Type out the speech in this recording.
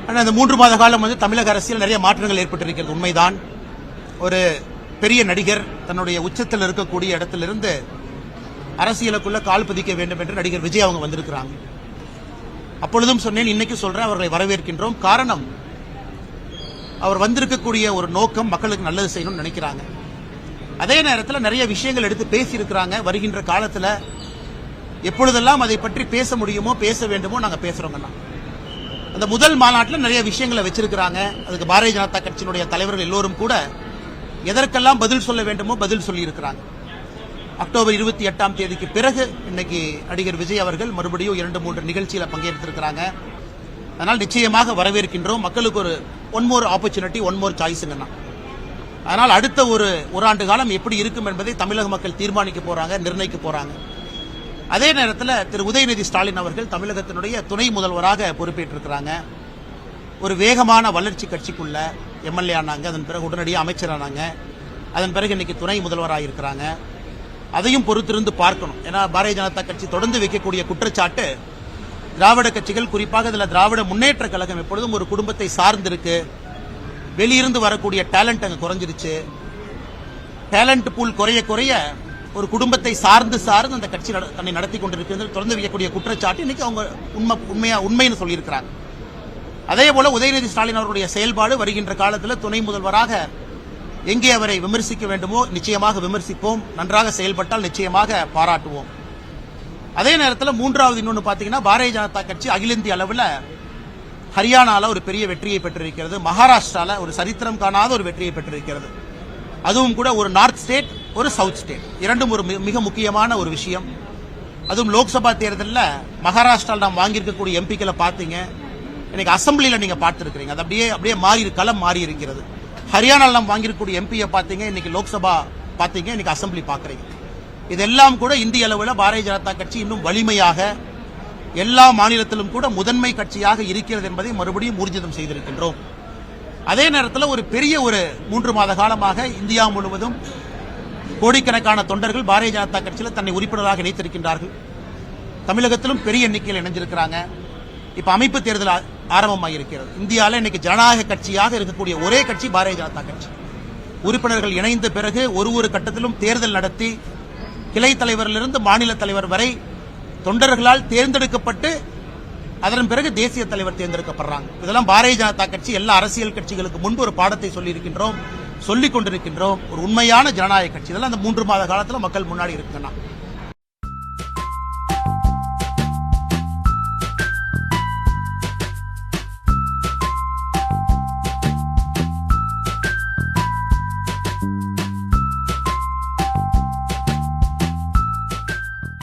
ஆனால் இந்த 3 மாத காலம் தமிழக அரசியல் நிறைய மாற்றங்கள் ஏற்பட்டிருக்கிறது. உண்மைதான். ஒரு பெரிய நடிகர் தன்னுடைய உச்சத்தில் இருக்கக்கூடிய இடத்திலிருந்து அரசியலுக்குள்ள கால் பதிக்க வேண்டும் என்று நடிகர் விஜய் அவங்க வந்திருக்கிறாங்க. அப்பொழுதும் சொன்னேன், இன்னைக்கு சொல்றேன், அவர்களை வரவேற்கின்றோம். காரணம், அவர் வந்திருக்கக்கூடிய ஒரு நோக்கம் மக்களுக்கு நல்லது செய்யணும்னு நினைக்கிறாங்க. அதே நேரத்தில் நிறைய விஷயங்கள் எடுத்து பேசியிருக்கிறாங்க. வருகின்ற காலத்தில் எப்பொழுதெல்லாம் அதை பற்றி பேச முடியுமோ பேச வேண்டுமோ நாங்கள் பேசுறோங்கண்ணா. அந்த முதல் மாநாட்டில் நிறைய விஷயங்களை வச்சிருக்கிறாங்க. அதுக்கு பாரதிய ஜனதா கட்சியினுடைய தலைவர்கள் எல்லோரும் கூட எதற்கெல்லாம் பதில் சொல்ல வேண்டுமோ பதில் சொல்லி இருக்கிறாங்க. அக்டோபர் 28ஆம் தேதிக்கு பிறகு இன்னைக்கு நடிகர் விஜய் அவர்கள் மறுபடியும் 2-3 நிகழ்ச்சியில் பங்கேற்றிருக்கிறாங்க. அதனால் நிச்சயமாக வரவேற்கின்றோம். மக்களுக்கு ஒரு one more opportunity, one more சாய்ஸ்ங்கண்ணா. அதனால் அடுத்த ஒரு ஆண்டு காலம் எப்படி இருக்கும் என்பதை தமிழக மக்கள் தீர்மானிக்க போறாங்க, நிர்ணயிக்க போறாங்க. அதே நேரத்தில் திரு உதயநிதி ஸ்டாலின் அவர்கள் தமிழகத்தினுடைய துணை முதல்வராக பொறுப்பேற்றிருக்கிறாங்க. ஒரு வேகமான வளர்ச்சி கட்சிக்குள்ள எம்எல்ஏ ஆனாங்க, அதன் பிறகு உடனடியாக அமைச்சரானாங்க, அதன் பிறகு இன்னைக்கு துணை முதல்வராக இருக்கிறாங்க. அதையும் பொறுத்திருந்து பார்க்கணும். ஏன்னா பாரதிய ஜனதா கட்சி தொடர்ந்து வைக்கக்கூடிய குற்றச்சாட்டு, திராவிட கட்சிகள், குறிப்பாக இதில் திராவிட முன்னேற்ற கழகம் எப்பொழுதும் ஒரு குடும்பத்தை சார்ந்திருக்கு, வெளியிருந்து வரக்கூடிய டேலண்ட் அங்கே குறைஞ்சிருச்சு, டேலண்ட் பூல் குறைய குறைய ஒரு குடும்பத்தை சார்ந்து அந்த கட்சி தன்னை நடத்தி கொண்டிருக்கு தொடர்ந்து வைக்கக்கூடிய குற்றச்சாட்டு இன்னைக்கு அவங்க உண்மைன்னு சொல்லியிருக்கிறாங்க. அதே போல உதயநிதி ஸ்டாலின் அவர்களுடைய செயல்பாடு வருகின்ற காலத்தில் துணை முதல்வராக எங்கே அவரை விமர்சிக்க வேண்டுமோ நிச்சயமாக விமர்சிப்போம், நன்றாக செயல்பட்டால் நிச்சயமாக பாராட்டுவோம். அதே நேரத்தில் மூன்றாவது இன்னொன்று பார்த்தீங்கன்னா, பாரதிய ஜனதா கட்சி அகில இந்திய அளவில் ஹரியானால ஒரு பெரிய வெற்றியை பெற்றிருக்கிறது, மகாராஷ்டிரால ஒரு சரித்திரம் காணாத ஒரு வெற்றியை பெற்றிருக்கிறது. அதுவும் கூட ஒரு நார்த் ஸ்டேட், ஒரு சவுத் ஸ்டேட், இரண்டும் ஒரு மிக முக்கியமான ஒரு விஷயம். அதுவும் லோக்சபா தேர்தலில் மகாராஷ்டிராவில் நாம் வாங்கியிருக்கக்கூடிய எம்பிக்களை பார்த்தீங்க, இன்னைக்கு அசம்பிளியில் நீங்க பார்த்துருக்கீங்க. அது அப்படியே மாறி களம் மாறி இருக்கிறது. ஹரியானாவில் நாம் வாங்கியிருக்கக்கூடிய எம்பியை பார்த்தீங்க, இன்னைக்கு லோக்சபா பார்த்தீங்க, இன்னைக்கு அசம்பிளி பார்க்குறீங்க. இதெல்லாம் கூட இந்திய அளவில் பாரதிய ஜனதா கட்சி இன்னும் வலிமையாக எல்லா மாநிலத்திலும் கூட முதன்மை கட்சியாக இருக்கிறது என்பதை மறுபடியும் ஊர்ஜிதம் செய்திருக்கின்றோம். அதே நேரத்தில் ஒரு பெரிய 3 மாத காலமாக இந்தியா முழுவதும் கோடிக்கணக்கான தொண்டர்கள் பாரதிய ஜனதா கட்சியில் தன்னை உறுப்பினராக இணைத்திருக்கின்றார்கள். தமிழகத்திலும் பெரிய எண்ணிக்கையில் இணைஞ்சிருக்கிறாங்க. இப்ப அமைப்பு தேர்தல் ஆரம்பமாகியிருக்கிறது. இந்தியாவில் இன்னைக்கு ஜனநாயக கட்சியாக இருக்கக்கூடிய ஒரே கட்சி பாரதிய ஜனதா கட்சி. உறுப்பினர்கள் இணைந்த பிறகு ஒரு கட்டத்திலும் தேர்தல் நடத்தி கிளை தலைவரிலிருந்து மாநில தலைவர் வரை தொண்டர்களால் தேர்ந்தெடுக்கப்பட்டு அதன் பிறகு தேசிய தலைவர் தேர்ந்தெடுக்கப்படுறாங்க. இதெல்லாம் பாரதிய ஜனதா கட்சி எல்லா அரசியல் கட்சிகளுக்கு முன்பு ஒரு பாடத்தை சொல்லியிருக்கின்றோம், சொல்லிக் கொண்டிருக்கின்றோம். ஒரு உண்மையான ஜனநாயக கட்சி. இதெல்லாம் அந்த 3 மாத காலத்தில் மக்கள் முன்னாடி இருக்குங்கண்ணா.